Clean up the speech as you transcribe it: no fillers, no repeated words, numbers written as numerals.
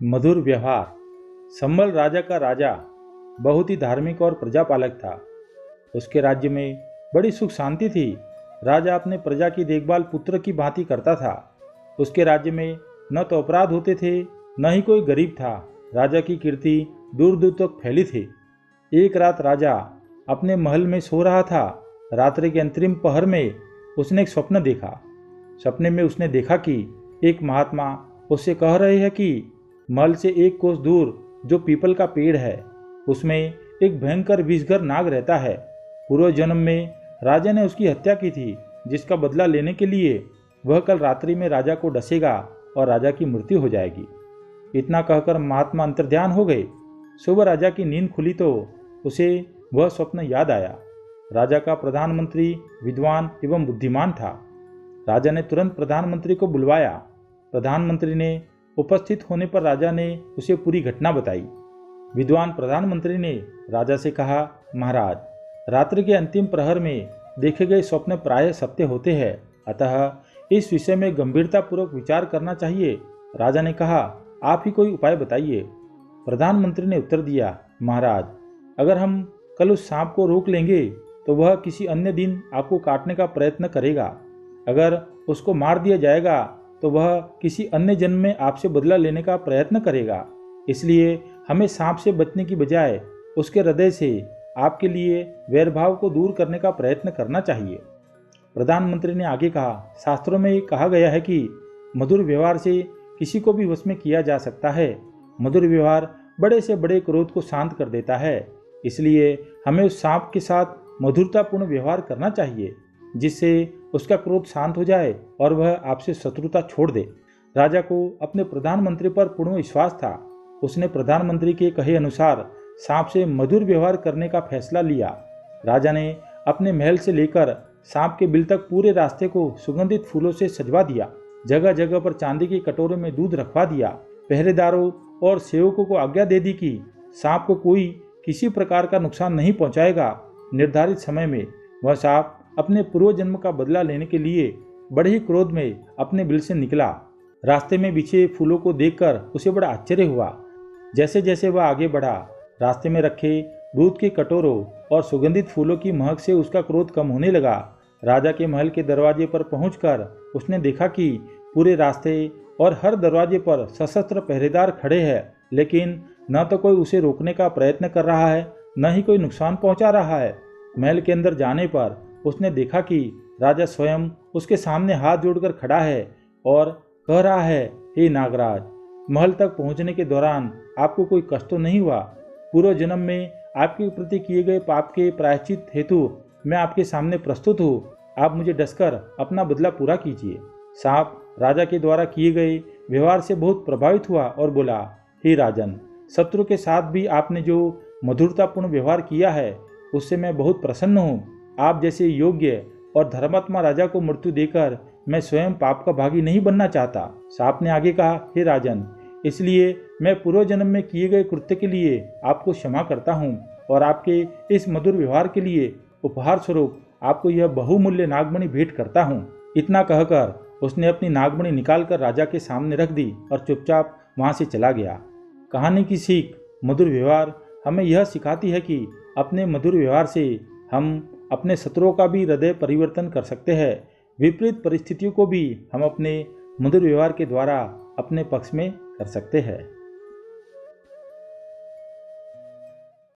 मधुर व्यवहार। सम्मल राजा का राजा बहुत ही धार्मिक और प्रजापालक था। उसके राज्य में बड़ी सुख शांति थी। राजा अपने प्रजा की देखभाल पुत्र की भांति करता था। उसके राज्य में न तो अपराध होते थे, न ही कोई गरीब था। राजा की कीर्ति दूर दूर तक फैली थी। एक रात राजा अपने महल में सो रहा था। रात्रि के अंतरिम पहर में उसने एक स्वप्न देखा। सपने में उसने देखा कि एक महात्मा उससे कह रहे हैं कि महल से एक कोस दूर जो पीपल का पेड़ है, उसमें एक भयंकर विषघर नाग रहता है। पूर्व जन्म में राजा ने उसकी हत्या की थी, जिसका बदला लेने के लिए वह कल रात्रि में राजा को डसेगा और राजा की मृत्यु हो जाएगी। इतना कहकर महात्मा अंतर्ध्यान हो गए। सुबह राजा की नींद खुली तो उसे वह स्वप्न याद आया। राजा का प्रधानमंत्री विद्वान एवं बुद्धिमान था। राजा ने तुरंत प्रधानमंत्री को बुलवाया। प्रधानमंत्री ने उपस्थित होने पर राजा ने उसे पूरी घटना बताई। विद्वान प्रधानमंत्री ने राजा से कहा, महाराज, रात्रि के अंतिम प्रहर में देखे गए स्वप्न प्रायः सत्य होते हैं, अतः इस विषय में गंभीरतापूर्वक विचार करना चाहिए। राजा ने कहा, आप ही कोई उपाय बताइए। प्रधानमंत्री ने उत्तर दिया, महाराज, अगर हम कल उस सांप को रोक लेंगे तो वह किसी अन्य दिन आपको काटने का प्रयत्न करेगा। अगर उसको मार दिया जाएगा तो वह किसी अन्य जन्म में आपसे बदला लेने का प्रयत्न करेगा। इसलिए हमें सांप से बचने की बजाय उसके हृदय से आपके लिए वैरभाव को दूर करने का प्रयत्न करना चाहिए। प्रधानमंत्री ने आगे कहा, शास्त्रों में कहा गया है कि मधुर व्यवहार से किसी को भी वश में किया जा सकता है। मधुर व्यवहार बड़े से बड़े क्रोध को शांत कर देता है। इसलिए हमें उस सांप के साथ मधुरतापूर्ण व्यवहार करना चाहिए, जिससे उसका क्रोध शांत हो जाए और वह आपसे शत्रुता छोड़ दे। राजा को अपने प्रधानमंत्री पर पूर्ण विश्वास था। उसने प्रधानमंत्री के कहे अनुसार सांप से मधुर व्यवहार करने का फैसला लिया। राजा ने अपने महल से लेकर सांप के बिल तक पूरे रास्ते को सुगंधित फूलों से सजवा दिया। जगह जगह पर चांदी के कटोरे में दूध रखवा दिया। पहरेदारों और सेवकों को आज्ञा दे दी कि सांप को कोई किसी प्रकार का नुकसान नहीं पहुंचाएगा। निर्धारित समय में वह सांप अपने पूर्व जन्म का बदला लेने के लिए बड़े ही क्रोध में अपने बिल से निकला। रास्ते में बिछे फूलों को देखकर उसे बड़ा आश्चर्य हुआ। जैसे जैसे वह आगे बढ़ा, रास्ते में रखे दूध के कटोरों और सुगंधित फूलों की महक से उसका क्रोध कम होने लगा। राजा के महल के दरवाजे पर पहुंचकर उसने देखा कि पूरे रास्ते और हर दरवाजे पर सशस्त्र पहरेदार खड़े हैं, लेकिन न तो कोई उसे रोकने का प्रयत्न कर रहा है, न ही कोई नुकसान पहुंचा रहा है। महल के अंदर जाने पर उसने देखा कि राजा स्वयं उसके सामने हाथ जोड़कर खड़ा है और कह रहा है, हे नागराज, महल तक पहुंचने के दौरान आपको कोई कष्ट तो नहीं हुआ? पूर्व जन्म में आपके प्रति किए गए पाप के प्रायश्चित हेतु मैं आपके सामने प्रस्तुत हूँ। आप मुझे डसकर अपना बदला पूरा कीजिए। सांप राजा के द्वारा किए गए व्यवहार से बहुत प्रभावित हुआ और बोला, हे राजन, शत्रु के साथ भी आपने जो मधुरतापूर्ण व्यवहार किया है उससे मैं बहुत प्रसन्न हूँ। आप जैसे योग्य और धर्मात्मा राजा को मृत्यु देकर मैं स्वयं पाप का भागी नहीं बनना चाहता। सांप ने आगे कहा, हे राजन, इसलिए मैं पूर्व जन्म में किए गए कृत्य के लिए आपको क्षमा करता हूँ और आपके इस मधुर व्यवहार के लिए उपहार स्वरूप आपको यह बहुमूल्य नागमणि भेंट करता हूँ। इतना कहकर उसने अपनी नागमणि निकालकर राजा के सामने रख दी और चुपचाप वहाँ से चला गया। कहानी की सीख, मधुर व्यवहार हमें यह सिखाती है कि अपने मधुर व्यवहार से हम अपने शत्रुओं का भी हृदय परिवर्तन कर सकते हैं। विपरीत परिस्थितियों को भी हम अपने मधुर व्यवहार के द्वारा अपने पक्ष में कर सकते हैं।